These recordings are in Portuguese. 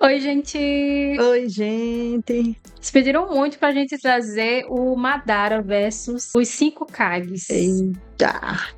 Oi, gente! Oi, gente. Vocês pediram muito pra gente trazer o Madara versus os 5 Kages. Eita.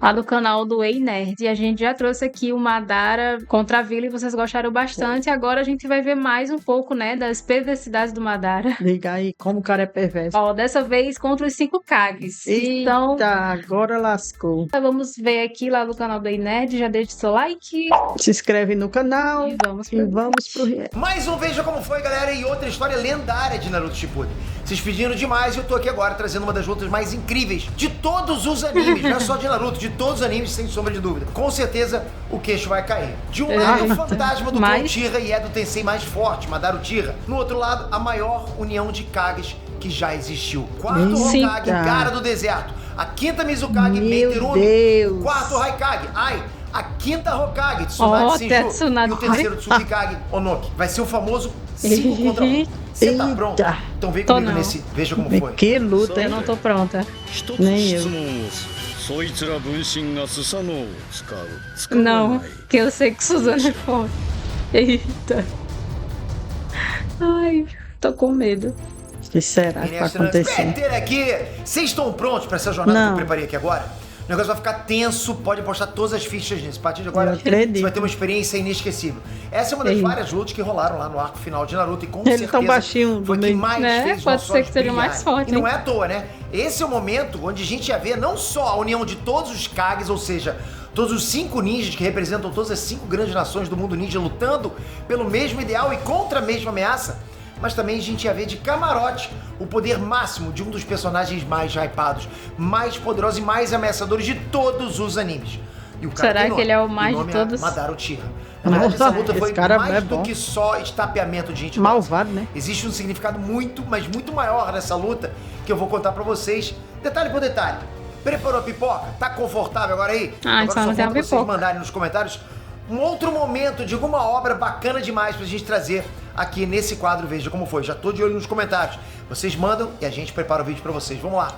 Lá do canal do Ei Nerd. E a gente já trouxe aqui o Madara contra a Vila e vocês gostaram bastante. E agora a gente vai ver mais um pouco, né, das perversidades do Madara. Liga aí como o cara é perverso. Ó, dessa vez contra os 5 Kages. Eita, Então, agora lascou. vamos ver aqui lá do canal do Ei Nerd. Já deixa o seu like Se inscreve no canal e vamos e vamos pro react. Mais um Veja Como Foi, galera, e outra história lendária de Naruto Shippuden. Vocês pediram demais e eu tô aqui agora trazendo uma das lutas mais incríveis de todos os animes, não é só de Naruto, de todos os animes, sem sombra de dúvida. Com certeza, o queixo vai cair. De um lado, o fantasma do clã Uchiha e do Tensei mais forte, Madara Uchiha. No outro lado, a maior união de Kages que já existiu. Quarto Hokage, Gara do Deserto. A quinta Mizukage, Meiterumi. Quarto Raikage, Ai. A quinta Hokage, Tsunade Senju. E o terceiro Tsukikage, Onoki. Vai ser o famoso 5 contra 1. Você tá pronto? Então vem comigo nesse Veja Como Foi. Que luta, Eu não tô pronta. Nem eu. Não, que eu sei que Suzana é forte. Eita. Ai, tô com medo. O que será que vai acontecer? Aqui. Vocês estão prontos pra essa jornada que Não. eu preparei aqui agora? O negócio vai ficar tenso, pode postar todas as fichas nisso. A partir de agora, Eu acredito. você vai ter uma experiência inesquecível. Essa é uma das várias lutas que rolaram lá no arco final de Naruto e com Ele certeza tão baixinho do foi que meio. mais Né? fez Pode nossos ser olhos que seja mais brilharem. forte, E não hein? é à toa, né? Esse é o momento onde a gente ia ver não só a união de todos os Kages, ou seja, todos os 5 ninjas que representam todas as 5 grandes nações do mundo ninja lutando pelo mesmo ideal e contra a mesma ameaça, mas também a gente ia ver de camarote o poder máximo de um dos personagens mais hypados, mais poderosos e mais ameaçadores de todos os animes. E o cara Será tem que nome. ele é o O mais de nome todos? É Madara Uchiha. Na verdade, essa luta Esse foi cara mais é do bom. que só estapeamento de gente Malvado, né? Existe um significado muito, mas muito maior nessa luta que eu vou contar pra vocês, detalhe por detalhe. Preparou a pipoca? Tá confortável agora aí? Ah, Agora só não tem a falta vocês pipoca. mandarem nos comentários um outro momento de alguma obra bacana demais pra gente trazer aqui nesse quadro Veja Como Foi. Já tô de olho nos comentários. Vocês mandam e a gente prepara o vídeo pra vocês. Vamos lá.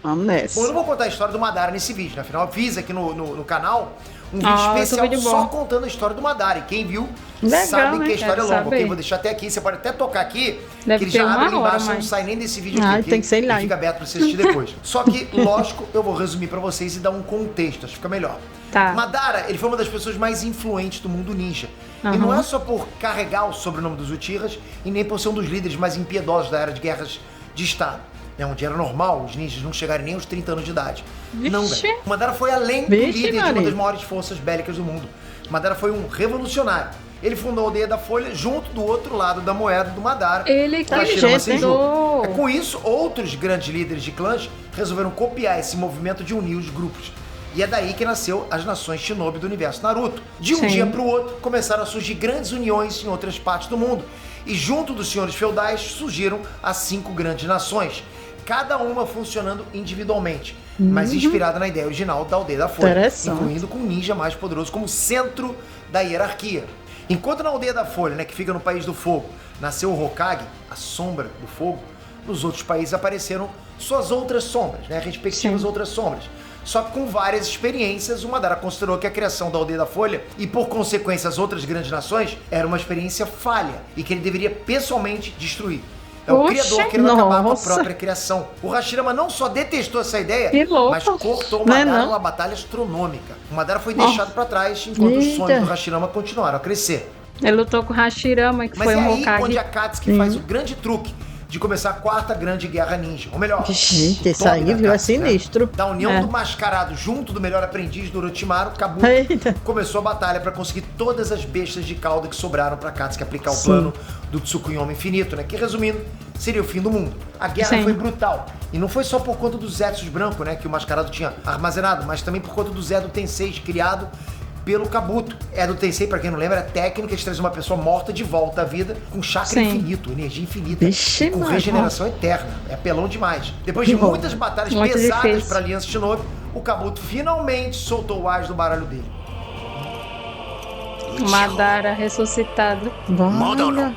Vamos Bom, eu nessa. não vou contar a história do Madara nesse vídeo, né? Afinal, eu fiz aqui no canal um vídeo Ah, especial vídeo bom. só contando a história do Madara. E quem viu Legal, sabe né? que a história é Quero longa. saber. Ok, vou deixar até aqui. Você pode até tocar aqui, Deve que ele ter já uma abre ali hora, embaixo, não mas- sai nem desse vídeo Ah, aqui. tem que ser ele live. fica aberto pra você assistir depois. Só que, lógico, eu vou resumir pra vocês e dar um contexto, acho que fica melhor. Tá. Madara, ele foi uma das pessoas mais influentes do mundo ninja. E não é só por carregar o sobrenome dos Uchihas e nem por ser um dos líderes mais impiedosos da era de guerras de Estado. Né, onde era normal os ninjas não chegarem nem aos 30 anos de idade. Não, Vixe. velho. Madara foi além do Vixe, líder de uma Maria. das maiores forças bélicas do mundo. Madara foi um revolucionário. Ele fundou a Aldeia da Folha junto do outro lado da moeda do Madara. Ele com a que Hashirama gente, hein? Senju. do... É, com isso, outros grandes líderes de clãs resolveram copiar esse movimento de unir os grupos. E é daí que nasceu as nações Shinobi do universo Naruto. De um Sim. dia para o outro, começaram a surgir grandes uniões em outras partes do mundo. E junto dos senhores feudais surgiram as 5 grandes nações, cada uma funcionando individualmente, mas inspirada na ideia original da Aldeia da Folha, Interessante. incluindo com o ninja mais poderoso como centro da hierarquia. Enquanto na Aldeia da Folha, né, que fica no País do Fogo, nasceu o Hokage, a sombra do fogo, nos outros países apareceram suas outras sombras, né, respectivas outras sombras. Só que com várias experiências, o Madara considerou que a criação da Aldeia da Folha e, por consequência, as outras grandes nações, era uma experiência falha e que ele deveria pessoalmente destruir. É o Oxe, criador querendo acabar com a nossa. própria criação. O Hashirama não só detestou essa ideia, Que louco. mas cortou o Não é Madara não? numa batalha astronômica. O Madara foi deixado pra trás enquanto os Eita. sonhos do Hashirama continuaram a crescer. Ele lutou com o Hashirama, que Mas foi é um aí Hokage. onde a Katsuki faz o grande truque de começar a quarta grande guerra ninja. Ou melhor, Gente, o isso top aí, da viu? É Katsuki, né? sinistro. Da união É. do mascarado junto do melhor aprendiz do Orochimaru, Kabuto, Eita. começou a batalha pra conseguir todas as bestas de cauda que sobraram pra Katsuki aplicar o Sim. plano do Tsukuyomi infinito, né? Que, resumindo, seria o fim do mundo. A guerra Sim. foi brutal. E não foi só por conta dos Zetsus branco, né? Que o mascarado tinha armazenado, mas também por conta do Zedo Tensei criado pelo Kabuto. Edo Tensei, pra quem não lembra, é a técnica de trazer uma pessoa morta de volta à vida com chakra Sim. infinito, energia infinita, Vixe, com mano. regeneração eterna. É apelão demais. Depois de Que bom. muitas batalhas Muito pesadas difícil. pra Aliança Shinobi, o Kabuto finalmente soltou o as do baralho dele. Madara ressuscitado. Vamos.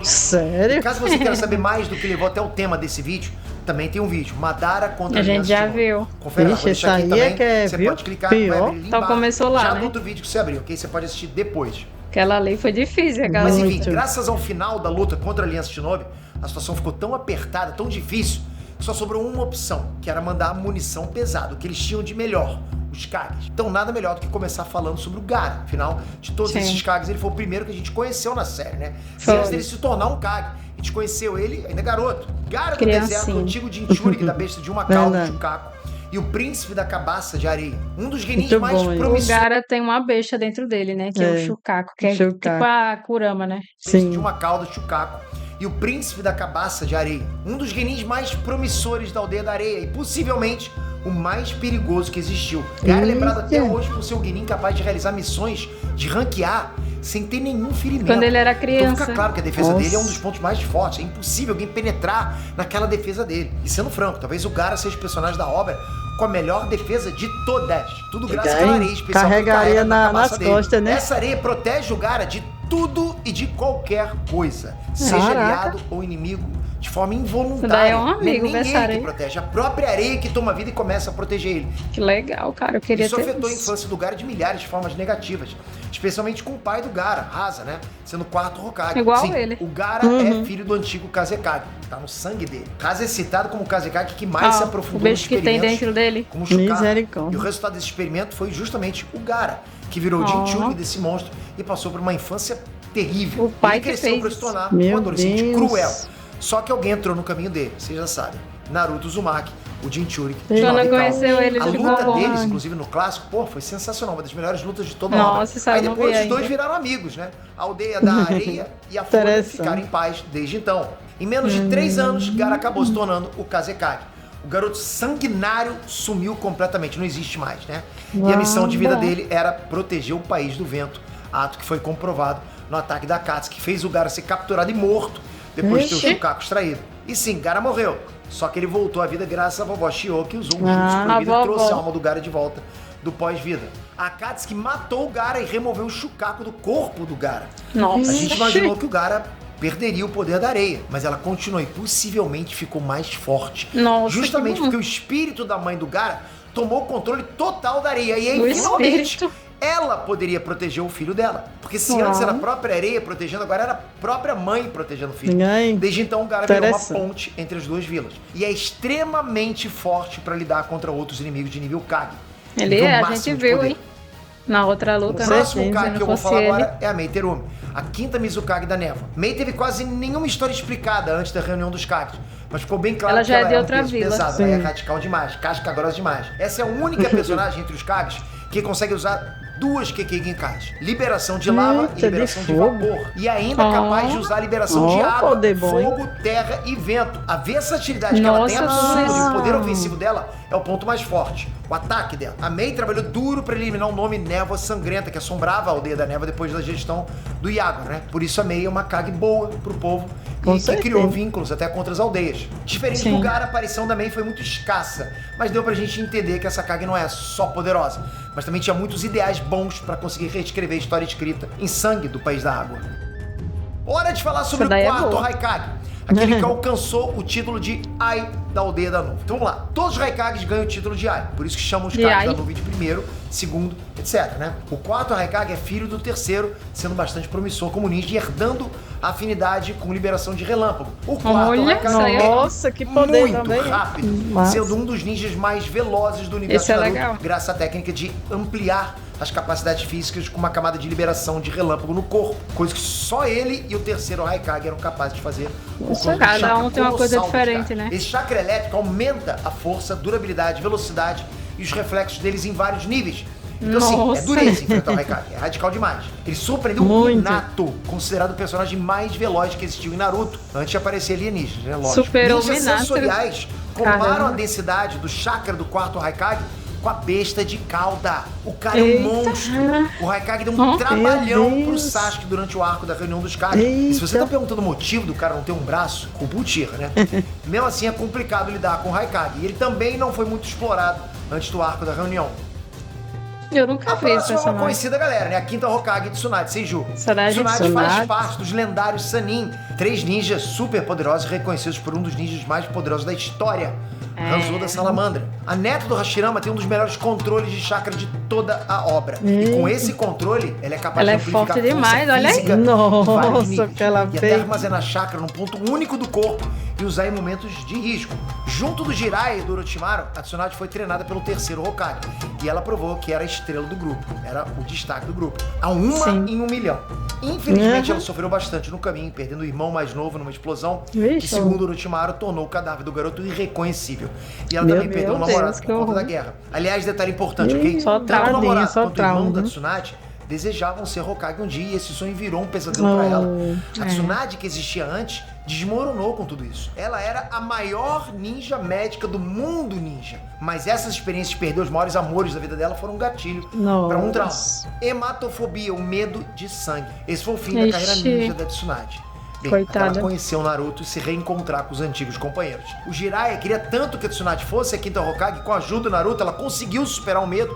Sério? Caso você queira saber mais do que levou até o tema desse vídeo, também tem um vídeo, Madara contra A gente Aliança já Shinobi. viu. Confere lá, Ixi, vou deixar aqui esse aí é também. que é, Você viu? pode clicar, vai Pior. abrir ali Então embaixo, começou lá, já né? do outro vídeo que você abriu, ok? Você pode assistir depois. Aquela ali foi difícil, aquela Mas ali. enfim, graças ao final da luta contra a Aliança Shinobi, a situação ficou tão apertada, tão difícil, que só sobrou uma opção, que era mandar munição pesada, o que eles tinham de melhor, os Kages. Então nada melhor do que começar falando sobre o Gaara. Afinal, de todos esses Kages, ele foi o primeiro que a gente conheceu na série, né? E antes dele se tornar um Kage. A gente conheceu ele ainda garoto. Gaara do deserto, o antigo Jinchuriki da besta de uma cauda, Shukaku. E o príncipe da cabaça de areia. Um dos genins mais promissores. O Gaara tem uma besta dentro dele, né? Que é o Shukaku, que é tipo a Kurama, né? Sim. De uma cauda, Shukaku. E o príncipe da cabaça de areia. Um dos genins mais promissores da aldeia da areia. E possivelmente o mais perigoso que existiu. Gaara é lembrado até hoje por ser o genin capaz de realizar missões de ranquear sem ter nenhum ferimento. Quando ele era criança. Então fica claro que a defesa dele é um dos pontos mais fortes. É impossível alguém penetrar naquela defesa dele. E sendo franco, talvez o Gaara seja o personagem da obra com a melhor defesa de todas. Tudo graças àquela areia especial carregaria nas costas, né? Essa areia protege o Gaara de tudo e de qualquer coisa. Seja aliado ou inimigo, de forma involuntária. Daí é um amigo dessa areia. Que protege. A própria areia que toma vida e começa a proteger ele. Que legal, cara. Eu queria Isso ter afetou a isso. infância do Gaara de milhares de formas negativas. Especialmente com o pai do Gaara, Rasa, né? Sendo o quarto Hokage. Igual ele. O Gaara é filho do antigo Kazekage. Tá no sangue dele. Rasa é citado como o Kazekage que mais se aprofundou o beijo que tem dentro dele. Como Shukaku. Misericórdia. E o resultado desse experimento foi justamente o Gaara, que virou o Jinchuriki desse monstro e passou por uma infância terrível. O pai ele que cresceu fez para se tornar Meu um adolescente Deus. cruel. Só que alguém entrou no caminho dele, vocês já sabem. Naruto Uzumaki, o Jinchuriki. de Quando nove conheceu ele, a ele luta ficou deles, bom. inclusive no clássico, pô, foi sensacional, uma das melhores lutas de toda a Nossa, obra. essa Aí eu não depois vi os dois ainda. viraram amigos, né? A aldeia da areia e a folha Interessante. ficaram em paz desde então. Em menos de 3 anos, Gaara acabou se tornando o Kazekage. O garoto sanguinário sumiu completamente, não existe mais, né? E a missão de vida dele era proteger o país do vento, ato que foi comprovado no ataque da Akatsuki, que fez o Gaara ser capturado e morto depois de ter o Shukaku extraído. E sim, Gaara morreu. Só que ele voltou à vida graças à vovó Shio, que usou um jutsu proibido e trouxe a alma do Gaara de volta do pós-vida. A Akatsuki matou o Gaara e removeu o Shukaku do corpo do Gaara. Nossa. A gente imaginou que o Gaara perderia o poder da areia, mas ela continuou e possivelmente ficou mais forte. Nossa, justamente que bom. porque o espírito da mãe do Gaara tomou o controle total da areia. E aí, O finalmente, espírito. ela poderia proteger o filho dela. Porque se antes era a própria areia protegendo, agora era a própria mãe protegendo o filho. Desde então, o Gaara virou uma ponte entre as duas vilas. E é extremamente forte para lidar contra outros inimigos de nível Kage. Ele Nível é, a máximo gente de viu, poder. hein? Na outra luta, O próximo Kage que eu vou fosse falar ele. agora é a Mei Terumi, a quinta Mizukage da Névoa. Mei teve quase nenhuma história explicada antes da reunião dos Kages, mas ficou bem claro Ela que já é ela de é um outra peso vila. pesado, ela é radical demais, casca grossa demais. Essa é a única personagem entre os Kages que consegue usar duas Kekkei Genkais. Liberação de lava e liberação de vapor. E ainda capaz de usar a liberação de água, poder bom, hein? fogo, terra e vento. A versatilidade que ela tem é absurda e o poder ofensivo dela é o ponto mais forte. O ataque dela. A Mei trabalhou duro para eliminar o nome Névoa Sangrenta, que assombrava a aldeia da Névoa depois da gestão do Yago, né? Por isso a Mei é uma Kage boa pro povo e que criou vínculos até contra as aldeias. Diferente do Gaara, a aparição da Mei foi muito escassa, mas deu pra gente entender que essa Kage não é só poderosa, mas também tinha muitos ideais bons para conseguir reescrever a história escrita em sangue do País da Água. Hora de falar sobre o quarto Haikage, aquele que alcançou o título de Ai da Aldeia da Nuvem. Então vamos lá. Todos os Haikages ganham o título de Ai, por isso que chamam os Kages da Nuvem de primeiro, segundo, etc, né? O quarto Haikage é filho do terceiro, sendo bastante promissor como ninja e herdando a afinidade com liberação de relâmpago. O quarto Haikage nossa, que poder muito também. rápido, sendo um dos ninjas mais velozes do universo Esse é Naruto, legal. graças à técnica de ampliar as capacidades físicas com uma camada de liberação de relâmpago no corpo, coisa que só ele e o terceiro Haikage eram capazes de fazer. Cada um tem uma coisa diferente, né? Esse chakra elétrico aumenta a força, durabilidade, velocidade e os reflexos deles em vários níveis. Então, assim, é dureza enfrentar o Haikage, é radical demais. Ele surpreendeu o Minato, considerado o personagem mais veloz que existiu em Naruto, antes de aparecer alienígenas, né? Lógico. Superou o Ninjas Minato. sensoriais comparam a densidade do chakra do quarto Haikage com a besta de cauda. O cara é um monstro. O Haikage deu um trabalhão pro Sasuke durante o arco da reunião dos Kages. E se você tá perguntando o motivo do cara não ter um braço, culpa o Uchiha, né? Mesmo assim, é complicado lidar com o Haikage. E ele também não foi muito explorado antes do arco da reunião. Eu nunca vi esse A próxima é uma personagem. conhecida galera, né? A quinta Hokage de Tsunade, Seiju. Tsunade faz parte dos lendários Sannin, 3 ninjas super poderosos reconhecidos por um dos ninjas mais poderosos da história. Hanzo da Salamandra. A neta do Hashirama tem um dos melhores controles de chakra de toda a obra. E com esse controle, ela é capaz de amplificar forte demais, olha aí. física Nossa, que ela e até fez. armazenar chakra num ponto único do corpo e usar em momentos de risco. Junto do Jiraiya e do Orochimaru, a Tsunade foi treinada pelo terceiro Hokage. E ela provou que era a estrela do grupo. Era o destaque do grupo. A uma em 1 milhão. Infelizmente, ela sofreu bastante no caminho, perdendo o irmão mais novo numa explosão. Vixe. E segundo Orochimaru, tornou o cadáver do garoto irreconhecível. E ela Meu também perdeu o Deus, namorado que por conta horror. da guerra. Aliás, detalhe importante, ok? Só Tanto o tadinho, namorado só quanto o irmão trauma, da né? Tsunade desejavam ser Hokage um dia e esse sonho virou um pesadelo pra ela. A Tsunade, que existia antes, desmoronou com tudo isso. Ela era a maior ninja médica do mundo ninja. Mas essas experiências de perder os maiores amores da vida dela foram um gatilho para um trauma. Hematofobia, o medo de sangue. Esse foi o fim da carreira ninja da Tsunade. Bem, Coitada. ela conheceu o Naruto e se reencontrar com os antigos companheiros. O Jiraiya queria tanto que a Tsunade fosse a quinta Hokage, com a ajuda do Naruto, ela conseguiu superar o medo,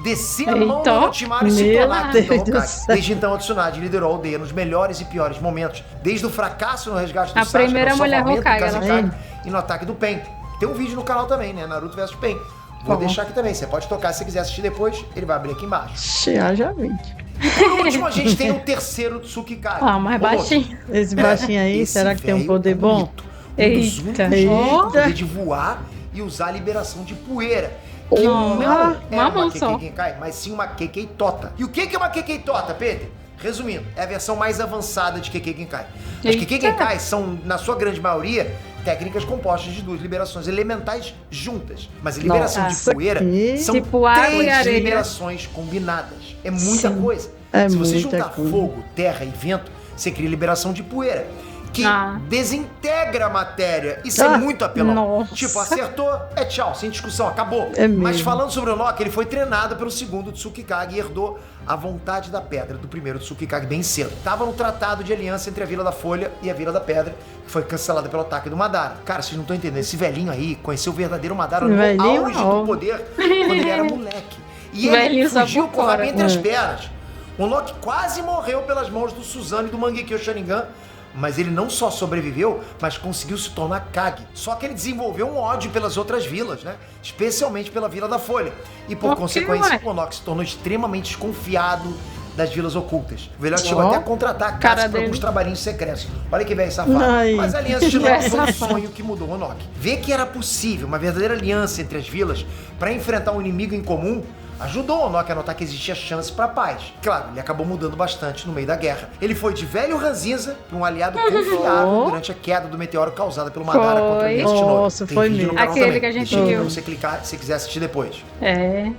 descer a mão do Orochimaru e se tornar a quinta Deus do Hokage. céu. Desde então, a Tsunade liderou a aldeia nos melhores e piores momentos, desde o fracasso no resgate do A Sasuke, primeira no mulher salvamento do Hokage, ela Kazekage e no ataque do Pen. Tem um vídeo no canal também, né? Naruto vs Pen. Vou deixar aqui também, você pode tocar se você quiser assistir depois, ele vai abrir aqui embaixo. Já vi. Por último, a gente tem o terceiro Tsukikage. Mais Ô, Loki, baixinho. Esse baixinho aí, esse será que tem um velho poder é bom? bonito. Um dos únicos Eita. jeitos Eita. de poder de voar e usar a liberação de poeira. Que Oh, não é uma uma mão só. Kekkei Genkai, mas sim uma Kekkei Tota. E o que é uma Kekkei Tota, Pedro? Resumindo, é a versão mais avançada de Kekkei Genkai. As Eita. Kekkei Genkai são, na sua grande maioria, técnicas compostas de duas liberações elementais juntas. Mas a liberação Nossa, de poeira que- são Tipo água e 3 areia. liberações combinadas. É muita Sim. coisa. É Se você muita juntar coisa. fogo, terra e vento, você cria liberação de poeira. Que Ah. desintegra a matéria. Isso é Ah, muito apelão. nossa. Tipo, acertou, é tchau, sem discussão, acabou. É Mas mesmo. falando sobre o Nock, ele foi treinado pelo segundo Tsukikage e herdou a vontade da pedra do primeiro Tsukikage bem cedo. Tava no tratado de aliança entre a Vila da Folha e a Vila da Pedra, que foi cancelada pelo ataque do Madara. Cara, vocês não estão entendendo. Esse velhinho aí conheceu o verdadeiro Madara no Velhinho, auge ó. do poder quando ele era moleque. E ele Velhinho só fugiu por com o rabo fora. entre as pernas. O Loki quase morreu pelas mãos do Suzano e do Mangekyo Sharingan, mas ele não só sobreviveu, mas conseguiu se tornar Kage. Só que ele desenvolveu um ódio pelas outras vilas, né? Especialmente pela Vila da Folha. E por Por que, consequência, ué? o Loki se tornou extremamente desconfiado das vilas ocultas. O velhote Ó. chegou até a contratar a Cara Cassie para dele. alguns trabalhinhos secretos. Olha que velho safado. Ai. Mas a aliança de Loki Velho foi um safado. sonho que mudou o Loki. Ver que era possível uma verdadeira aliança entre as vilas para enfrentar um inimigo em comum ajudou o Nock a notar que existia chance para paz. Claro, ele acabou mudando bastante no meio da guerra. Ele foi de velho ranzinza para um aliado confiável durante a queda do meteoro causada pelo Madara contra o Foi. Mestre Shinobi. Nossa, Tem foi vídeo no mesmo. canal Aquele também. que a gente Deixa aqui viu. pra você clicar se quiser assistir depois. É.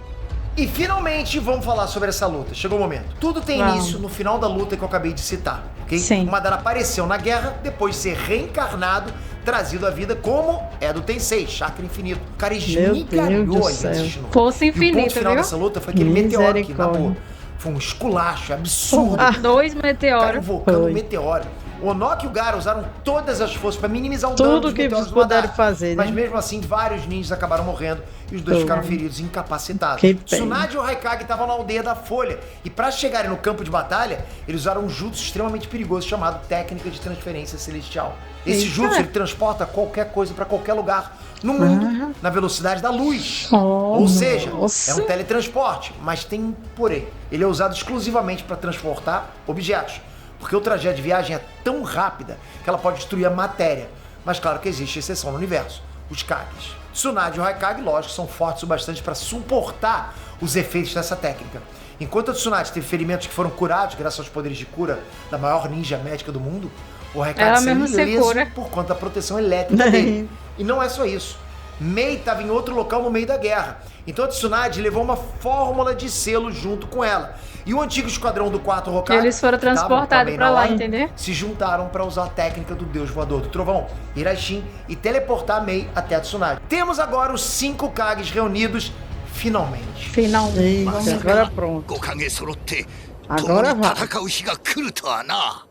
E finalmente vamos falar sobre essa luta. Chegou o momento. Tudo tem Vamos. início no final da luta que eu acabei de citar, ok? Sim. O Madara apareceu na guerra depois de ser reencarnado, trazido à vida como é do Tensei, chakra infinito. O cara Deus esmigalhou do a céu. Aliança Shinobi. Força E o ponto infinita, final viu? dessa luta foi aquele meteoro que, na Misericórdia. boa, foi um esculacho absurdo. 2 O cara meteoros. invocando Foi. um meteoro. O Nock e o Gara usaram todas as forças para minimizar o dano Tudo dos que meteoros eles do Madara. puderam fazer, Mas né? mesmo assim, vários ninjas acabaram morrendo e os dois Foi. ficaram feridos e incapacitados. Que pena. Tsunade e o Haikage estavam na aldeia da Folha. E para chegarem no campo de batalha, eles usaram um jutsu extremamente perigoso chamado Técnica de Transferência Celestial. Esse Eita. jutsu, ele transporta qualquer coisa para qualquer lugar no mundo na velocidade da luz. Oh, Ou seja, nossa. é um teletransporte, mas tem um porém. Ele é usado exclusivamente para transportar objetos, porque o trajeto de viagem é tão rápida que ela pode destruir a matéria. Mas claro que existe exceção no universo, os Kages. Tsunade e o Haikage, lógico, são fortes o bastante para suportar os efeitos dessa técnica. Enquanto a Tsunade teve ferimentos que foram curados graças aos poderes de cura da maior ninja médica do mundo, o Ela Haikage saiu mesmo se ileso cura. por conta da proteção elétrica dele. E não é só isso. Mei estava em outro local no meio da guerra. Então a Tsunade levou uma fórmula de selo junto com ela. E o antigo esquadrão do 4 Hokage, Eles foram que estavam transportados também pra na lá, ordem, entendeu? se juntaram para usar a técnica do Deus Voador do Trovão, Hiraishin, e teleportar Mei até a Tsunade. Temos agora os 5 Kages reunidos, finalmente. Finalmente. Eita, agora pronto. 5影揃って共 Agora に vai. 戦う日が来るとはな。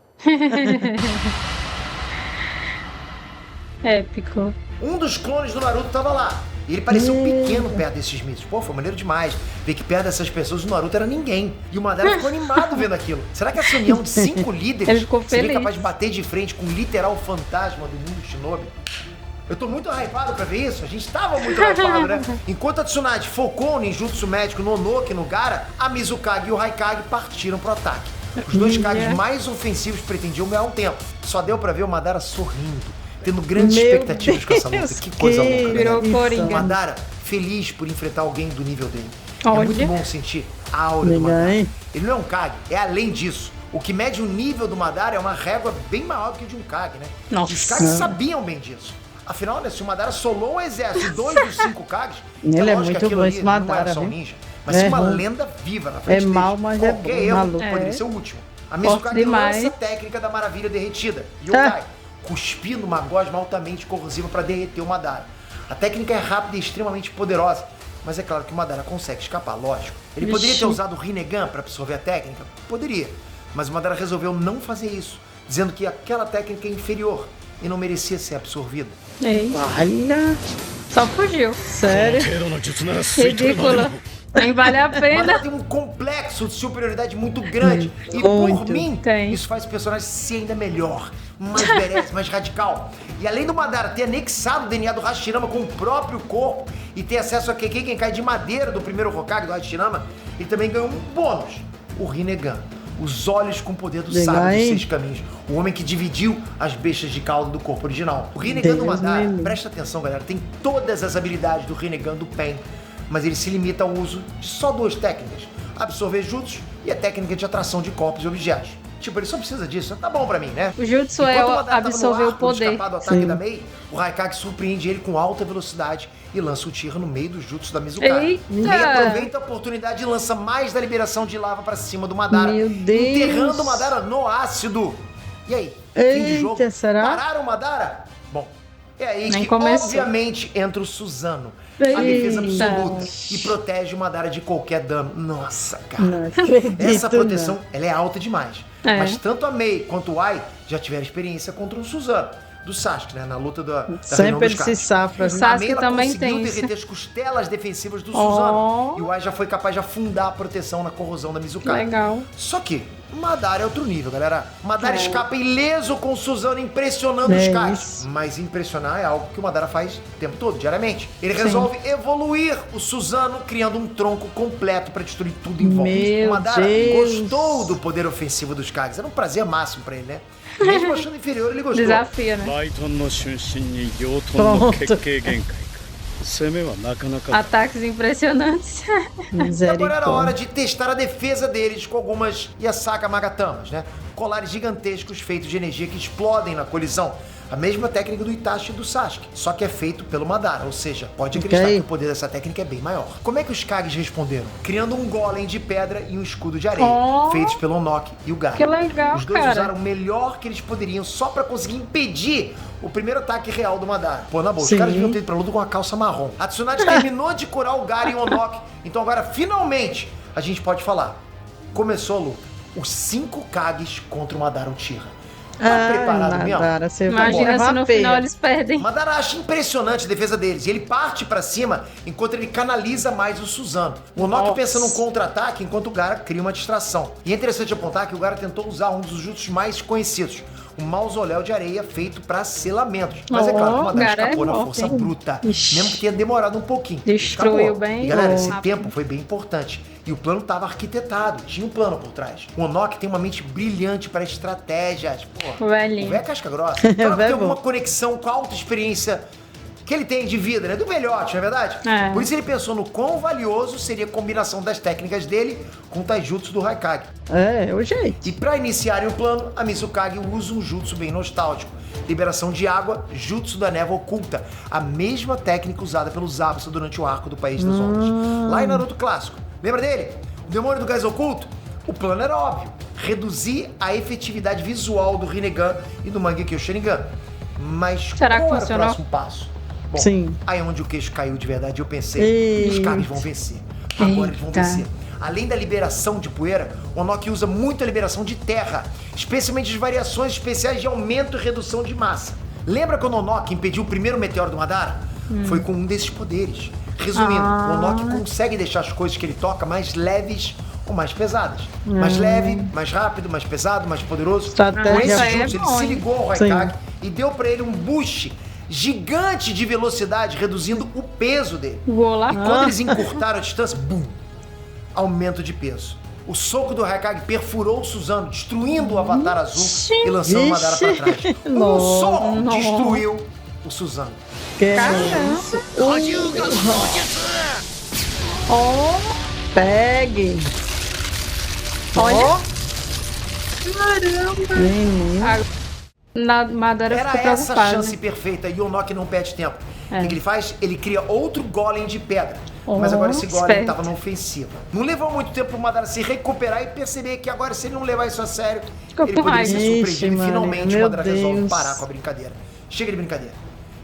Épico. Um dos clones do Naruto tava lá. E ele parecia um pequeno perto desses mitos. Pô, foi maneiro demais. Ver que perto dessas pessoas o Naruto era ninguém. E o Madara ficou animado vendo aquilo. Será que essa união de 5 líderes Ele ficou seria feliz. capaz de bater de frente com o literal fantasma do mundo Shinobi? Eu tô muito hypado pra ver isso. A gente tava muito hypado, né? Enquanto a Tsunade focou no ninjutsu médico no Onoki e no Gaara, a Mizukage e o Raikage partiram pro ataque. Os dois Kages mais ofensivos pretendiam ganhar um tempo. Só deu pra ver o Madara sorrindo, tendo grandes expectativas com essa luta. Que coisa louca, Virou né? Coringa. O Madara feliz por enfrentar alguém do nível dele. Olha. É muito bom sentir a aura do Madara. Ele não é um Kage, é além disso. O que mede o nível do Madara é uma régua bem maior do que o de um Kage, né? Nossa. E os Kages sabiam bem disso. Afinal, né, se o Madara solou um exército e 2 dos 5 Kages, Ele é lógico que muito aquilo bom ali esse não Madara, era só um viu? ninja, mas É uma ruim. lenda viva na frente É deles. mau, mas é Qualquer bom, erro maluco. poderia ser o último. A Forte Mizukage demais. lança a técnica da maravilha derretida. Yokai, cuspindo uma gosma altamente corrosiva para derreter o Madara. A técnica é rápida e extremamente poderosa, mas é claro que o Madara consegue escapar, lógico. Ele poderia ter usado o Rinnegan para absorver a técnica? Poderia, mas o Madara resolveu não fazer isso, dizendo que aquela técnica é inferior e não merecia ser absorvida. Ei, Olha, só fugiu. sério. Ridículo. Nem vale a O Madara pena. tem um complexo de superioridade muito grande. E por Muito. mim, Tem. isso faz o personagem ser ainda melhor, mais badass, mais radical. E além do Madara ter anexado o DNA do Hashirama com o próprio corpo e ter acesso a Kekkei Genkai de madeira do primeiro Hokage do Hashirama, ele também ganhou um bônus, o Rinnegan. Os olhos com o poder do Legal, sábio dos hein? 6 caminhos. O homem que dividiu as bestas de caldo do corpo original. O Rinnegan do Deus Madara, me livre. presta atenção, galera, tem todas as habilidades do Rinnegan do Pen, mas ele se limita ao uso de só 2 técnicas: absorver jutsu e a técnica de atração de corpos e objetos. Tipo, ele só precisa disso, tá bom pra mim, né? O jutsu é Enquanto o Madara tava no absorver o arco de poder. escapar do ataque Sim. da Mei, o Raikage surpreende ele com alta velocidade e lança o Tira no meio do jutsu da Mizukage. Eita! Mei aproveita a oportunidade e lança mais da liberação de lava pra cima do Madara, Meu Deus! enterrando o Madara no ácido. E aí? Fim de jogo? Eita, será? Pararam o Madara? Bom, é aí Nem que começou. obviamente entra o Suzano, a Eita! defesa absoluta, e protege o Madara de qualquer dano. Nossa, cara. Não acredito, Essa proteção, não. ela é alta demais. É. Mas tanto a Mei quanto o Ai já tiveram experiência contra o Suzano, do Sasuke, né? Na luta da reunião Sempre ele dos se Kages. safra. O Sasuke A Mei, ela também conseguiu tem isso. derreter as costelas defensivas do Ó. Suzano. E o Ai já foi capaz de afundar a proteção na corrosão da Mizukage. Legal. Só que Madara é outro nível, galera. Madara É. escapa ileso com o Suzano impressionando É os Kages. isso. Mas impressionar é algo que o Madara faz o tempo todo, diariamente. Ele resolve evoluir o Suzano, criando um tronco completo pra destruir tudo em volta. Meu O Madara Deus. gostou do poder ofensivo dos Kages. Era um prazer máximo pra ele, né? Mesmo achando inferior, ele gostou. Desafia, né? バイトンの春心に両トンの決定限界か攻めはなかなかだ Ataques impressionantes. Agora era hora Misericórdia. de testar a defesa deles com algumas Yasaka Magatamas, né? Colares gigantescos feitos de energia que explodem na colisão. A mesma técnica do Itachi e do Sasuke, só que é feito pelo Madara, ou seja, pode acreditar Ok. que o poder dessa técnica é bem maior. Como é que os Kages responderam? Criando um golem de pedra e um escudo de areia, Oh. feitos pelo Onoki e o Gaara. Que legal, Os dois cara. usaram o melhor que eles poderiam só pra conseguir impedir o primeiro ataque real do Madara. Pô, na boa, os Sim. caras deviam ter ido pra luta com a calça marrom. A Tsunade terminou de curar o Gaara e o Onoki, então agora, finalmente, a gente pode falar. Começou a luta. Os 5 Kages contra o Madara Uchiha. Tá preparado, Miau? Madara, você vai Imagina levar se no peia. final eles perdem. Madara acha impressionante a defesa deles e ele parte pra cima enquanto ele canaliza mais o Suzano. O Onoki pensa num contra-ataque enquanto o Gaara cria uma distração. E é interessante apontar que o Gaara tentou usar um dos jutsus mais conhecidos, o mausoléu de areia feito pra selamentos. Mas é claro que o Madara Gaara é escapou na forte, força hein? bruta, Ixi. mesmo que tenha demorado um pouquinho. Destruiu Escapou. bem. E galera, esse Rápido. tempo foi bem importante. E o plano estava arquitetado, tinha um plano por trás. O Onoki tem uma mente brilhante para estratégias. Pô, O velhinho. o velho é casca grossa. Então, tem velho alguma bom. conexão com a alta experiência que ele tem de vida, né? Do velhote, não é verdade? É. Por isso ele pensou no quão valioso seria a combinação das técnicas dele com o taijutsu do Raikage. É o jeito. E para iniciarem o plano, a Mizukage usa um jutsu bem nostálgico. Liberação de água, jutsu da névoa oculta. A mesma técnica usada pelos Zabuza durante o arco do País das Ondas. Lá em Naruto clássico. Lembra dele? O demônio do gás oculto? O plano era óbvio. Reduzir a efetividade visual do Rinnegan e do Mangekyo Sharingan. Mas Será que qual era o funcionou? próximo passo? Bom, Sim. aí onde o queixo caiu de verdade, eu pensei, os Eita. caras vão vencer. Agora eles vão Eita. vencer. Além da liberação de poeira, o Onoki usa muito a liberação de terra, especialmente as variações especiais de aumento e redução de massa. Lembra quando o Onoki impediu o primeiro meteoro do Madara? Foi com um desses poderes. Resumindo, o Onoki consegue deixar as coisas que ele toca mais leves ou mais pesadas. Mais leve, mais rápido, mais pesado, mais poderoso. Estratégia Com esse Isso aí é jutsu, ele bom, se hein? ligou ao Raikage e deu pra ele um boost gigante de velocidade, reduzindo o peso dele. Vou lá. E quando eles encurtaram a distância, bum, aumento de peso. O soco do Haikage perfurou o Suzano, destruindo o Avatar Azul e lançando o Madara pra trás. Um soco destruiu o Suzano. Pegue. Olha. Caramba. Madara Era ficou essa a preocupada. chance perfeita e o Nock não perde tempo. É. O que ele faz? Ele cria outro golem de pedra. Mas agora esse golem esperto. estava na ofensiva. Não levou muito tempo pro Madara se recuperar e perceber que agora, se ele não levar isso a sério, Ficou ele com poderia ser raiva. surpreendido. E Ixi, finalmente o meu Madara resolve Deus. parar com a brincadeira. Chega de brincadeira.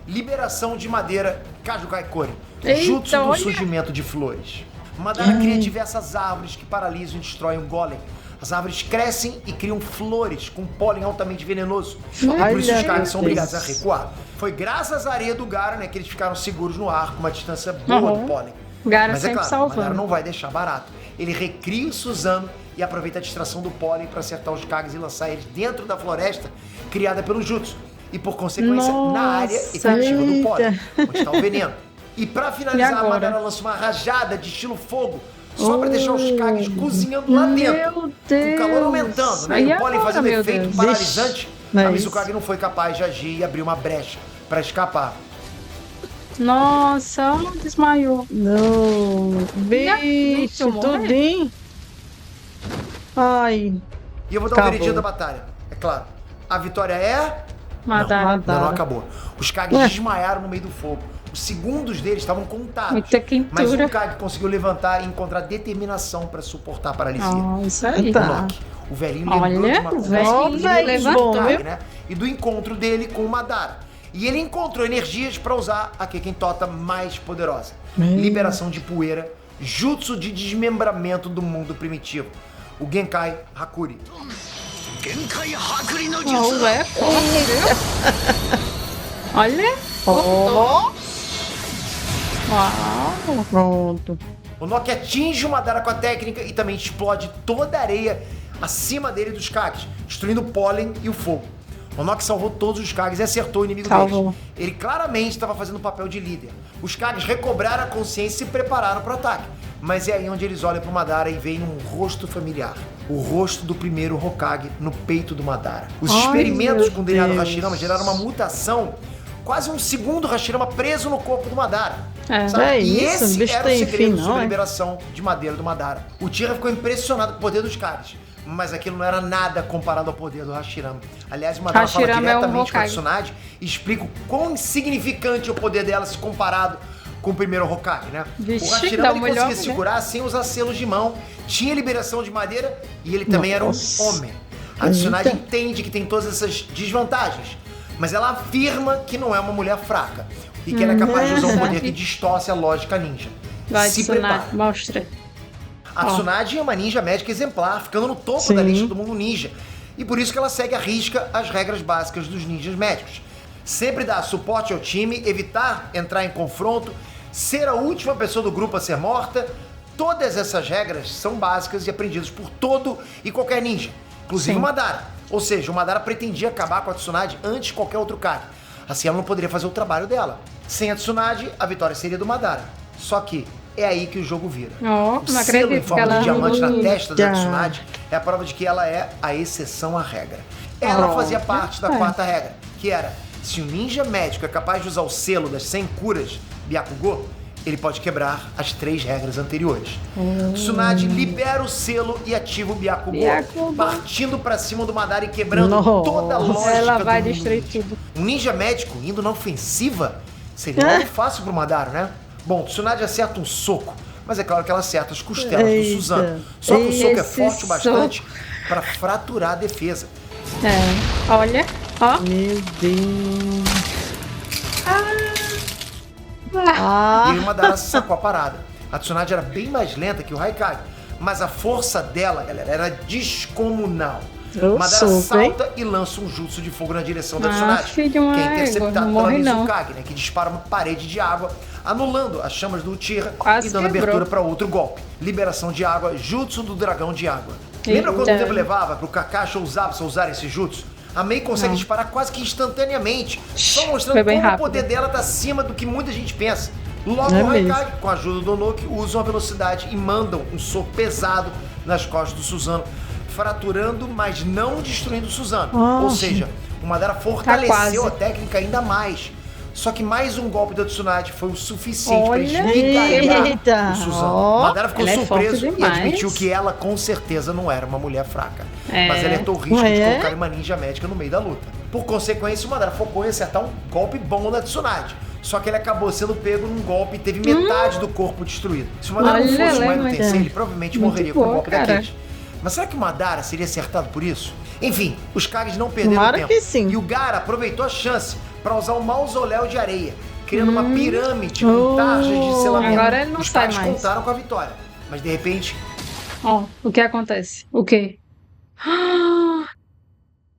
Liberação de madeira Kajukai Kori. Eita, Jutsu do olha. surgimento de flores. Madara cria diversas árvores que paralisam e destroem o golem. As árvores crescem e criam flores com pólen altamente venenoso. E por isso os Olha, caras são meu obrigados a Deus. recuar. Foi graças à areia do Gara, né, que eles ficaram seguros no ar com uma distância boa do pólen. Gara Mas é sempre claro, o Madara salvando. não vai deixar barato. Ele recria o Suzano e aproveita a distração do pólen para acertar os Kages e lançar eles dentro da floresta criada pelo Jutsu. E por consequência, na área Nossa, efetiva do pólen, eita. onde está o veneno. E para finalizar, E a agora? Madara lança uma rajada de estilo fogo, só para deixar os Kages cozinhando lá dentro. Meu Com o calor Deus. aumentando, né? E E o pólen agora, fazendo meu efeito Deus? paralisante. Mas- A Mizukage não foi capaz de agir e abrir uma brecha para escapar. Nossa, desmaiou. Não. Vixe, eu morrer? tudinho. Ai. E eu vou dar um Acabou. veredito da batalha. É claro. A vitória é... Madara. Ainda não Madara. acabou. Os Kages Ué. desmaiaram no meio do fogo. Os segundos deles estavam contados. Muita quentura. Mas um Kage conseguiu levantar e encontrar determinação para suportar a paralisia. Nossa, aí. Tá. Nock, o velhinho lembrou Olha, de uma o conversa velhinho que ele levantou, com o Kage, viu? né? E do encontro dele com o Madara. E ele encontrou energias para usar a Kekentota mais poderosa. Liberação de poeira, jutsu de desmembramento do mundo primitivo. O Genkai Hakuri. 限界剥離の術 Não, é porra, viu? Olha. Ó. Uau. Pronto. O Nock atinge o Madara com a técnica e também explode toda a areia acima dele dos Kages, destruindo o pólen e o fogo. O Nock salvou todos os Kages e acertou o inimigo Salvou. deles. Ele claramente estava fazendo o papel de líder. Os Kages recobraram a consciência e se prepararam para o ataque. Mas é aí onde eles olham para o Madara e veem um rosto familiar. O rosto do primeiro Hokage no peito do Madara. Os Ai, experimentos meu com o DNA do Deus. Hashirama geraram uma mutação, quase um segundo Hashirama preso no corpo do Madara. É. Sabe? É E isso, esse o bicho era o tem segredo fim, sobre não, a é? liberação de madeira do Madara. O Tira ficou impressionado com o poder dos Kages, mas aquilo não era nada comparado ao poder do Hashirama. Aliás, o Madara fala Hashirama é um diretamente com a Hokage. Tsunade e explica o quão insignificante é o poder dela se comparado com o primeiro Hokage, né? Vixe, o dá Hashirama ele uma olhada, conseguia né? segurar sem usar selos de mão, tinha liberação de madeira e ele também era um Nossa. homem. A Tsunade Eita. entende que tem todas essas desvantagens, mas ela afirma que não é uma mulher fraca e que ela é capaz de usar um poder que distorce a lógica ninja. Vai, Se Tsunade, prepara. mostra. A Tsunade é uma ninja médica exemplar, ficando no topo Sim. da lista do mundo ninja. E por isso que ela segue à risca as regras básicas dos ninjas médicos. Sempre dar suporte ao time, evitar entrar em confronto, ser a última pessoa do grupo a ser morta. Todas essas regras são básicas e aprendidas por todo e qualquer ninja, inclusive Sim. o Madara. Ou seja, o Madara pretendia acabar com a Tsunade antes de qualquer outro Kage. Assim ela não poderia fazer o trabalho dela. Sem a Tsunade, a vitória seria do Madara. Só que é aí que o jogo vira. Ó, O não selo em acredito que forma ela... de diamante na testa da Eita. Tsunade é a prova de que ela é a exceção à regra. Ela Oh, fazia parte da quarta regra, que era: se um ninja médico é capaz de usar o selo das 100 curas Byakugou, ele pode quebrar as 3 regras anteriores. Tsunade libera o selo e ativa o Byakugou, Byakugou. partindo pra cima do Madara e quebrando Nossa. toda a lógica Ela vai do mundo destruir ninja. tudo. Um ninja médico indo na ofensiva seria algo fácil pro Madara, né? Bom, Tsunade acerta um soco, mas é claro que ela acerta as costelas Eita. do Suzano. Só que o soco é Esse forte o bastante para fraturar a defesa. É. Olha, ó. Meu Deus. E Ah, aí o Madara sacou a parada. A Tsunade era bem mais lenta que o Haikage, mas a força dela, galera, era descomunal. Eu O Madara soube, salta e lança um jutsu de fogo na direção da Tsunade, filho, que é égua, interceptado não pela morre não. Mizukage, né, que dispara uma parede de água, anulando as chamas do Uchiha Quase e dando quebrou. abertura para outro golpe. Liberação de água, jutsu do dragão de água. Lembra quanto Eita. tempo levava pro Kakashi ou o Zabuza usar esse jutsu? A Mei consegue disparar quase que instantaneamente, só mostrando Foi bem como rápido. o poder dela tá acima do que muita gente pensa. Logo, É o mesmo. Raikage, com a ajuda do Onoki, usam a velocidade e mandam um soco pesado nas costas do Suzano, fraturando, mas não destruindo o Suzano. Ou seja, o Madara fortaleceu quase. a técnica ainda mais. Só que mais um golpe da Tsunade foi o suficiente para Olha, esmigalhar eita, o Suzano. ó. Madara ficou Ela é surpreso forte e demais. admitiu que ela com certeza não era uma mulher fraca. É. Mas alertou o risco de Ué? colocar uma ninja médica no meio da luta. Por consequência, o Madara focou em acertar um golpe bom na Tsunade. Só que ele acabou sendo pego num golpe e teve metade do corpo destruído. Se o Madara não Olha, fosse um lembra? Edo Tensei, ele provavelmente Muito morreria com um boa, golpe cara. daqueles. Mas será que o Madara seria acertado por isso? Enfim, os Kages não perderam Tomara tempo. que sim. E o Gaara aproveitou a chance para usar um mausoléu de areia, criando uma pirâmide com tarjas de selamento. Agora ele não os sai Kages mais. contaram com a vitória. Mas de repente, Ó, o que acontece? O quê?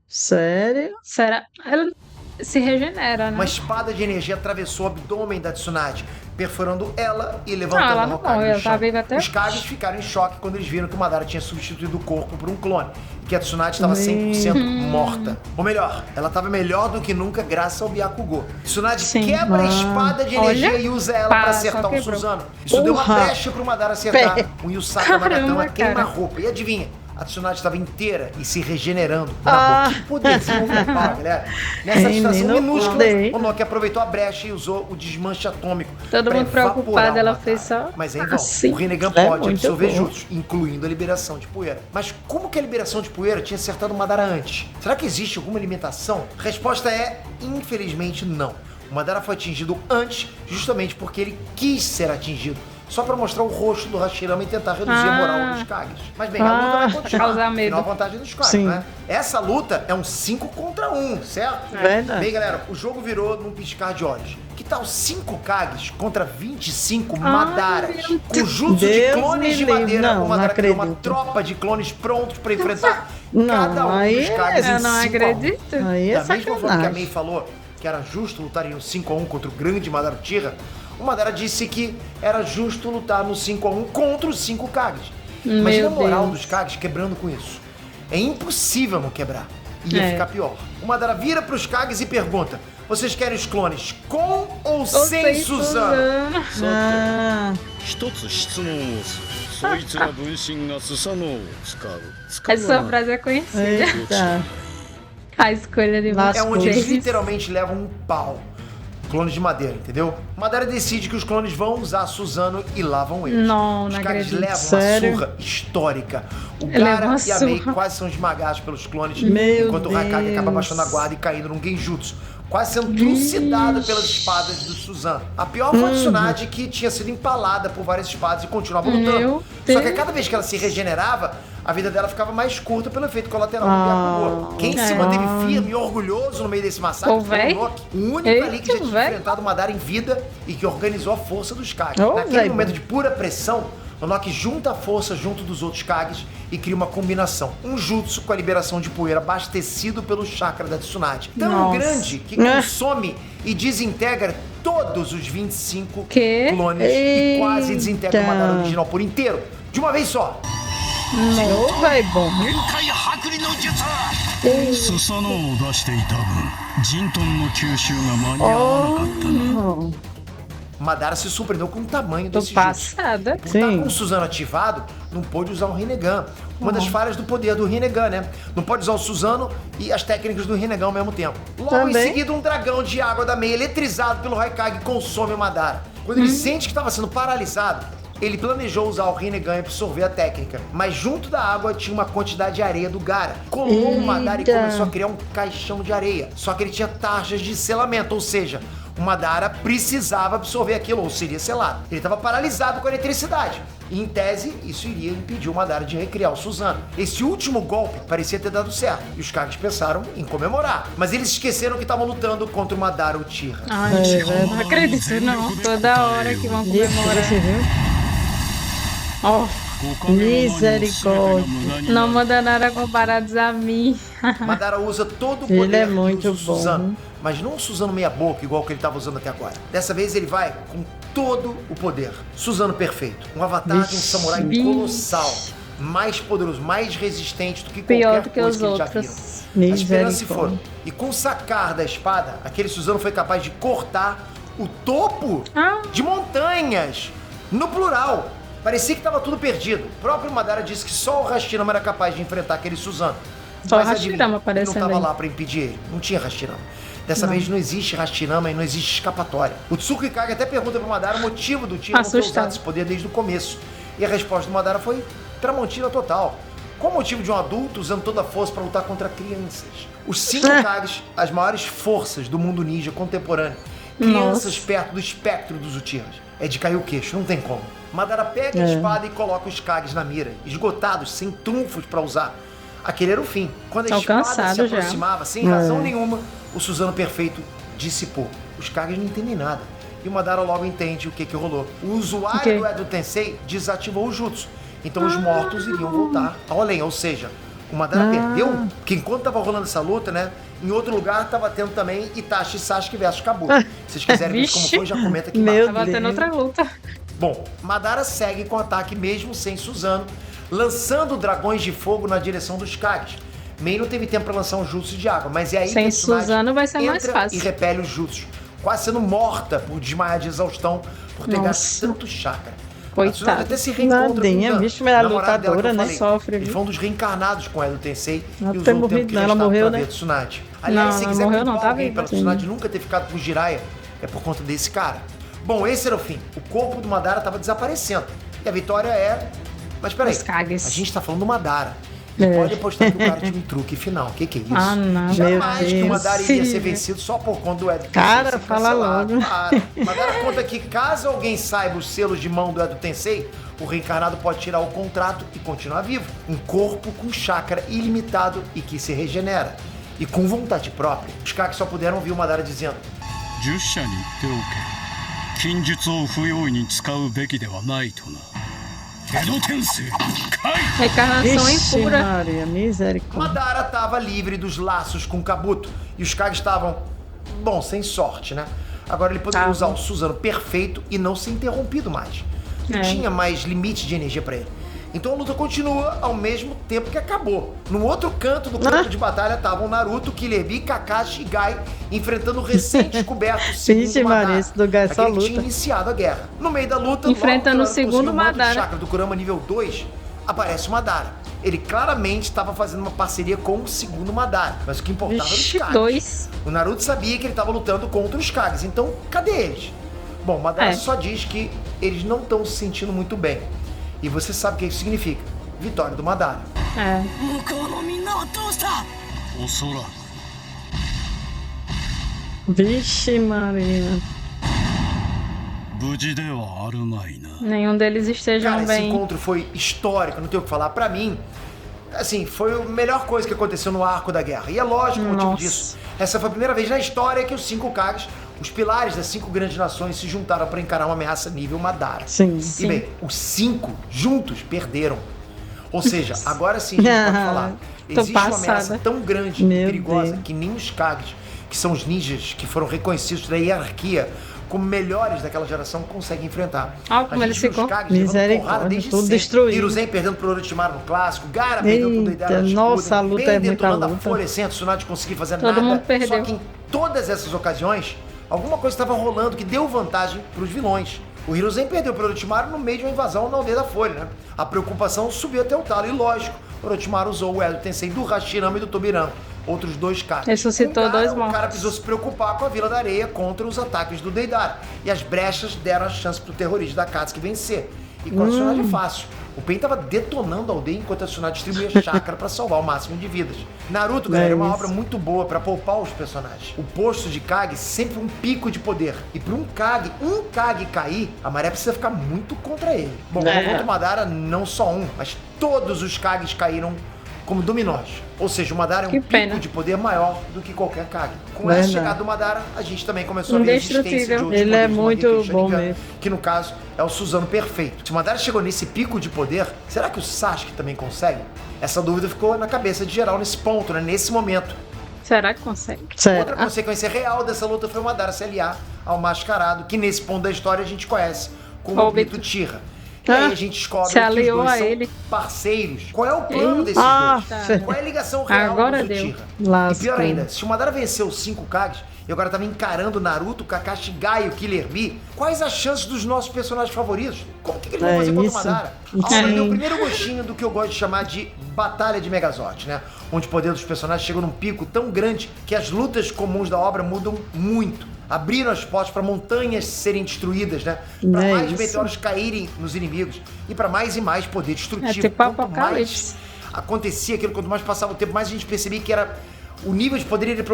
Sério? Será? Ela se regenera, né? uma espada de energia atravessou o abdômen da Tsunade, perfurando ela e Não, levantando ela a não Hokage morreu, no ela chão. tá viva até Os Kages ficaram em choque quando eles viram que o Madara tinha substituído o corpo por um clone, e que a Tsunade estava 100% morta. Ou melhor, ela estava melhor do que nunca graças ao Byakugo. Tsunade Sim. quebra a espada de energia Olha, e usa ela pá, para só acertar o quebrou. Suzano. Isso deu uma Porra. brecha pro Madara acertar o Yusaka Caramba, Nagatama queima a cara. roupa. E adivinha? A Tsunade estava inteira e se regenerando na boca. Que poderzinho overpower, galera. Nessa distração Menino, minúscula, poder. o Noki aproveitou a brecha e usou o desmanche atômico. Todo pra mundo preocupado, evaporar o ela Madara. fez só Mas é em vão. assim. O Rinnegan É pode muito absorver bom. jutsu, incluindo a liberação de poeira. Mas como que a liberação de poeira tinha acertado o Madara antes? Será que existe alguma limitação? A resposta é, infelizmente, não. O Madara foi atingido antes, justamente porque ele quis ser atingido. Só pra mostrar o rosto do Hashirama e tentar reduzir a moral dos Kages. Mas bem, a luta vai continuar. causar medo. Afinal, a vantagem dos Kages, Sim. né? Essa luta é um 5 contra 1, certo? Verdade. Bem, galera, o jogo virou num piscar de olhos. Que tal 5 Kages contra 25 Madaras? meu Com jutsu de Deus clones me de livre. madeira, Não, o Madara não criou uma acredito. tropa de clones prontos pra enfrentar Não, cada um aí dos Kages Eu em não 5 a 1. acredito. Aí é Da mesma forma que a sacanagem. Mei falou que era justo lutar em um 5 a 1 contra o grande Madara Uchiha, o Madara disse que era justo lutar no 5 a 1 contra os 5 Kages. Imagina a moral Deus. dos Kages quebrando com isso. É impossível não quebrar. Ia É. ficar pior. O Madara vira pros Kages e pergunta: vocês querem os clones com ou Ou sem Suzano? Ah, 一つ質問をするそいつら分身がスサノオを使う使わ Essa ない frase é conhecida. eita. A escolha de Lascou. É onde eles vocês. literalmente levam um pau. Clones de madeira, entendeu? Madara decide que os clones vão usar Suzano e lá vão eles. Não, Os não caras acredito. levam Sério? uma surra histórica. O Leva Gaara uma e a Mei surra. quase são esmagados pelos clones, Meu enquanto o Haikage acaba Deus. baixando a guarda e caindo num genjutsu, quase sendo trucidado pelas espadas do Suzano. A pior foi a Tsunade, que tinha sido empalada por várias espadas e continuava lutando. Meu Só que a Deus. cada vez que ela se regenerava, a vida dela ficava mais curta pelo efeito colateral Ah. do Byakugo. Quem se manteve firme e orgulhoso no meio desse massacre O foi véi? o Noki, o único Eita, ali que já tinha véi. enfrentado o Madara em vida e que organizou a força dos Kages. Ô, Naquele véi, momento bom. de pura pressão, o Noki junta a força junto dos outros Kages e cria uma combinação. Um jutsu com a liberação de poeira abastecido pelo chakra da Tsunade. Tão Nossa. grande que Ah. consome e desintegra todos os 25 Quê? clones e quase desintegra o Eita. Madara original por inteiro. De uma vez só. Ô, vai bom. 限界剥離の術スサノオを出していた分ジントンの吸収が間に合わなかったな Madara se surpreendeu com o tamanho Tô desse jutsu. passada. Por estar Sim. com o Suzano ativado, não pôde usar o Rinnegan. Uma das falhas do poder do Rinnegan, né? Não pode usar o Suzano e as técnicas do Rinnegan ao mesmo tempo. Logo em Também. seguida, um dragão de água da Mei, eletrizado pelo Haikage, consome o Madara. Quando ele sente que estava sendo paralisado, ele planejou usar o Rinnegan e absorver a técnica. Mas junto da água tinha uma quantidade de areia do Gaara. Colou o Madara e Eita. começou a criar um caixão de areia. Só que ele tinha tarjas de selamento, ou seja, o Madara precisava absorver aquilo, ou seria selado. Ele estava paralisado com a eletricidade. E, em tese, isso iria impedir o Madara de recriar o Suzano. Esse último golpe parecia ter dado certo, e os Kages pensaram em comemorar. Mas eles esqueceram que estavam lutando contra o Madara Uchiha. Ai, É, não acredito, não. Toda hora que vão comemorar. Difícil, viu? Ó, 5日目の何も全てが Misericórdia. 無駄に não なる manda nada comparados a mim. Madara usa todo o Ele poder é que muito usa o bom. Suzano, mas não um Suzano meia boca igual que ele estava usando até agora. Dessa vez ele vai com todo o poder. Suzano perfeito, um avatar de um Vixe. samurai colossal, mais poderoso, mais resistente do que Pior qualquer do que coisa os que eles já outros. viram. A esperança se Misericórdia. foram. E com o sacar da espada, aquele Suzano foi capaz de cortar o topo de montanhas, no plural. Parecia que estava tudo perdido. O próprio Madara disse que só o Hashirama era capaz de enfrentar aquele Suzano. Só o Mas Hashirama adivinha, ele aparecendo não estava aí. lá para impedir ele. Não tinha Hashirama. Dessa vez não existe Hashirama e não existe escapatória. O Tsuku Kage até pergunta pro Madara o motivo do Tira não ter Assustado. usado esse poder desde o começo. E a resposta do Madara foi Tramontina total. Qual o motivo de um adulto usando toda a força para lutar contra crianças? Os 5 Kages, as maiores forças do mundo ninja contemporâneo. Crianças perto do espectro dos Uchihas. É de cair o queixo, não tem como. Madara pega a espada e coloca os Kages na mira, esgotados, sem trunfos para usar. Aquele era o fim. Quando a espada se Alcançado já. aproximava, sem razão nenhuma, o Suzano perfeito dissipou. Os Kages não entendem nada. E o Madara logo entende o que rolou. O usuário do Edo Tensei desativou o jutsu. Então os mortos iriam voltar ao além. Ou seja, o Madara perdeu, porque enquanto tava rolando essa luta, né? Em outro lugar tava tendo também Itachi e Sasuke versus Kabuto. Se vocês quiserem ver como Vixe. foi, já comenta aqui Meu embaixo. Tava tendo outra luta. Bom, Madara segue com o ataque mesmo sem Suzano, lançando dragões de fogo na direção dos Kages. Mei não teve tempo para lançar um jutsu de água, mas é aí Sem que o Tsunade Suzano vai ser mais entra fácil. e repele os jutsus, quase sendo morta por desmaiar de exaustão por ter gasto tanto chakra. A Tsunade Coitada. até se reencontra Nadinha, com o Dan, bicho, mas ela é namorado dela que eu lutadora, né? falei. Sofre, Ele viu? foi um dos reencarnados com Edo Tensei Ela e tem usou o tempo morrido, que não, ela restava morreu, pra né? ver Tsunade. Aliás, Não, se não quiser morreu, culpar não, tá alguém viva. pela Tsunade nunca ter ficado com o Jiraiya, é por conta desse cara. Bom, esse era o fim. O corpo do Madara estava desaparecendo. E a vitória é... Mas peraí, Os Kages. a gente tá falando do Madara. Pode apostar que o cara tinha um truque final. O que é isso? Ah, não. Jamais Meu que o Deus. Madara iria ser Sim. vencido só por conta do Edo Tensei Cara, ser fala cancelado. logo. Para. Madara conta que caso alguém saiba os selos de mão do Edo Tensei, o reencarnado pode tirar o contrato e continuar vivo. Um corpo com chakra ilimitado e que se regenera. E com vontade própria. Os Kages só puderam ouvir o Madara dizendo: 10社に言っておけ。近術を不用意に使うべきではないとな。江戸天聖開 Reencarnação Vixe, impura. Maria, misericórdia. Madara estava livre dos laços com Kabuto. E os Kages estavam, bom, sem sorte, né? Agora ele poderia usar o Suzano perfeito e não ser interrompido mais. Não tinha mais limite de energia para ele. Então a luta continua ao mesmo tempo que acabou. No outro canto do campo de batalha estavam Naruto, Killer Bee, Kakashi e Gai enfrentando o recém-descoberto segundo Vixe, Madara. Maria, esse do Gai só aquele que tinha luta. iniciado a guerra. No meio da luta, Enfrentando logo o que Naruto segundo conseguiu o manto de Madara. chakra do Kurama nível 2, aparece o Madara. Ele claramente estava fazendo uma parceria com o segundo Madara. Mas o que importava era os Vixe, Kages. 2. O Naruto sabia que ele estava lutando contra os Kages, então cadê eles? Bom, Madara só diz que eles não estão se sentindo muito bem. E você sabe o que isso significa? Vitória do Madara. 向こうのみんなはどうした。おそらく Vixe, Maria. 無事ではあるまいな。 Nenhum deles estejam Cara, esse bem. encontro foi histórico, não tenho o que falar. Pra mim, assim, foi a melhor coisa que aconteceu no arco da guerra. E é lógico o motivo Nossa. disso. Essa foi a primeira vez na história que os 5 Kages, os pilares das 5 grandes nações, se juntaram para encarar uma ameaça nível Madara. Sim. E bem, os 5 juntos perderam. Ou seja, agora sim a gente pode falar. Tô Existe uma passada. ameaça tão grande e Meu perigosa Deus. que nem os Kages, que são os ninjas que foram reconhecidos da hierarquia como melhores daquela geração, conseguem enfrentar. Ó, como A ele gente viu os ficou. Kages levando porrada Misericórdia, desde tudo sempre. destruído. Hiruzen perdendo pro Orochimaru no clássico, Gaara perdendo pro Eita, Deidara no nossa, Shippuden, a luta Pain é muita detonando a luta. Folha sem a Tsunade conseguir fazer Todo nada. mundo perdeu. Só que em todas essas ocasiões, alguma coisa estava rolando que deu vantagem pros vilões. O Hiruzen perdeu pro Orochimaru no meio de uma invasão na aldeia da Folha, né? A preocupação subiu até o talo, e lógico, Orochimaru usou o Edo Tensei do Hashirama e do Tobirama, outros 2 caras. Ressuscitou Com o cara, dois O cara mortos. precisou se preocupar com a Vila da Areia contra os ataques do Deidara. E as brechas deram a chance pro terrorista da Akatsuki vencer. E com a Tsunade fácil. O Pain tava detonando a aldeia enquanto a Tsunade distribuía chakra pra salvar o máximo de vidas. Naruto, galera, é uma obra muito boa pra poupar os personagens. O posto de Kage sempre um pico de poder. E pra um Kage cair, a maré precisa ficar muito contra ele. Bom, contra o Madara, não só um, mas todos os Kages caíram como dominós. Ou seja, o Madara é um Que pico pena. de poder maior do que qualquer Kage. Com essa Verdade. chegada do Madara, a gente também começou a ver a existência de Indestrutível. outros Ele é poderes do muito Mangekyou bom Sharingan, mesmo. que no caso é o Suzano perfeito. Se o Madara chegou nesse pico de poder, será que o Sasuke também consegue? Essa dúvida ficou na cabeça de geral nesse ponto, né? Nesse momento. Será que consegue? Outra Sério. consequência real dessa luta foi o Madara se aliar ao Mascarado, que nesse ponto da história a gente conhece como Obito. Obito Tira. E aí a gente descobre Se que os aliou dois a são ele. parceiros. Qual é o plano desses Ah, dois? Qual é a ligação real Agora do deu. Uchiha? E Lascou. pior ainda, se o Madara venceu os 5 Kages e agora tava encarando o Naruto, o Kakashi, Gai e o Killer Bee, quais as chances dos nossos personagens favoritos? Como que eles vão É fazer contra o isso. Madara? A Sim. obra deu o primeiro gostinho do que eu gosto de chamar de Batalha de Megazord, né? Onde o poder dos personagens chega num pico tão grande que as lutas comuns da obra mudam muito. Abriram as portas para montanhas serem destruídas, né? Para É mais isso. meteoros caírem nos inimigos e para mais e mais poder destrutivo. É tipo Quanto Apocalipse. mais acontecia aquilo, quanto mais passava o tempo, mais a gente percebia que era o nível de poder ir para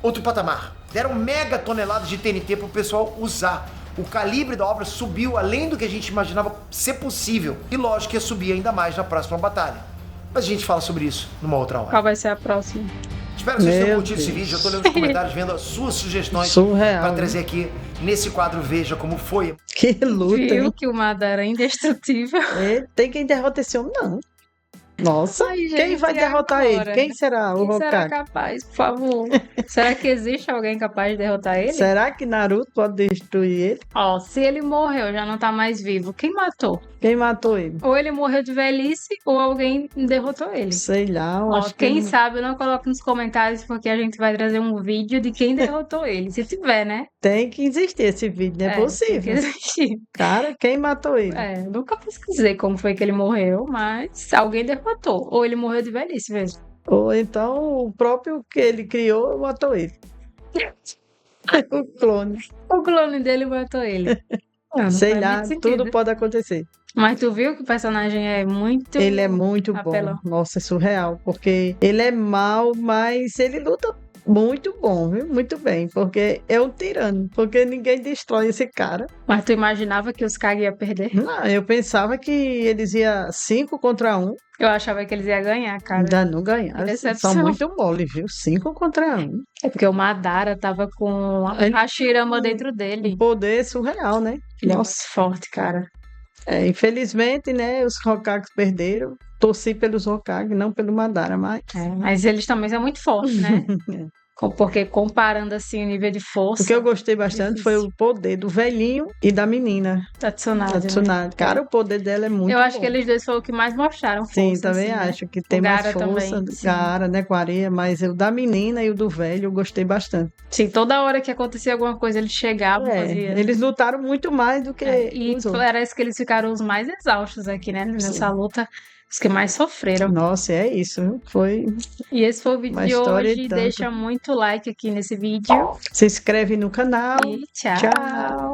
outro patamar. Deram mega toneladas de TNT para o pessoal usar. O calibre da obra subiu além do que a gente imaginava ser possível. E lógico que ia subir ainda mais na próxima batalha. Mas a gente fala sobre isso numa outra hora. Qual vai ser a próxima? Espero que vocês tenham Meu curtido esse Deus. vídeo. Eu tô lendo os comentários, vendo as suas sugestões Surreal, para né? trazer aqui nesse quadro Veja Como Foi. Que luta, Viu hein? que o Madara é indestrutível. Tem quem derrota esse homem, não. Nossa, Ai, gente, quem vai e derrotar agora? ele? Quem será o Quem será Hokage? capaz, por favor? Será que existe alguém capaz de derrotar ele? Será que Naruto pode destruir ele? Ó, se ele morreu, já não tá mais vivo, quem matou? Quem matou ele? Ou ele morreu de velhice, ou alguém derrotou ele. Sei lá, eu Ó, acho que quem ele- sabe, não coloca nos comentários, porque a gente vai trazer um vídeo de quem derrotou ele. Se tiver, né? tem que existir esse vídeo, não é, tem que possível. existir. Cara, quem matou ele? É, nunca pesquisei como foi que ele morreu, mas alguém derrotou. Ou ele morreu de velhice mesmo. Ou então o próprio que ele criou matou ele. O clone. O clone dele matou ele. Não, não Sei faz lá, muito sentido. tudo pode acontecer. Mas tu viu que o personagem é muito... Ele é muito bom. apelão. Nossa, é surreal. Porque ele é mau, mas ele luta muito bom, viu? Muito bem. Porque é um tirano. Porque ninguém destrói esse cara. Mas tu imaginava que os Kage ia perder? Não, eu pensava que eles iam 5 contra 1. Eu achava que eles iam ganhar, cara. Ainda não ganharam. decepção. São muito mole, viu? 5 contra 1. É porque o Madara tava com a Ele- Hashirama dentro dele. Um poder surreal, né? Ele é muito forte, cara. É, infelizmente, né? Os Hokages perderam. Torci pelos Hokage, não pelo Madara, mas... É, mas eles também são muito fortes, né? Porque comparando assim o nível de força O que eu gostei bastante foi difícil. o poder do velhinho e da menina, da Tsunade, a né? Tsunade. Cara, o poder dela é muito Eu acho bom. que eles dois foram o que mais mostraram força. Sim, também assim, né? acho que tem O mais Gaara força também, do sim. Gaara, né, com a areia, mas o da menina e o do velho eu gostei bastante. Sim, toda hora que acontecia alguma coisa, eles chegavam, É, faziam. eles lutaram muito mais do que E os outros. parece que eles ficaram os mais exaustos aqui, né? Nessa luta. Os que mais sofreram. Nossa, é isso, viu? Foi. E esse foi o vídeo Uma de história e hoje. tanto. Deixa muito like aqui nesse vídeo. Se inscreve no canal. E tchau. Tchau.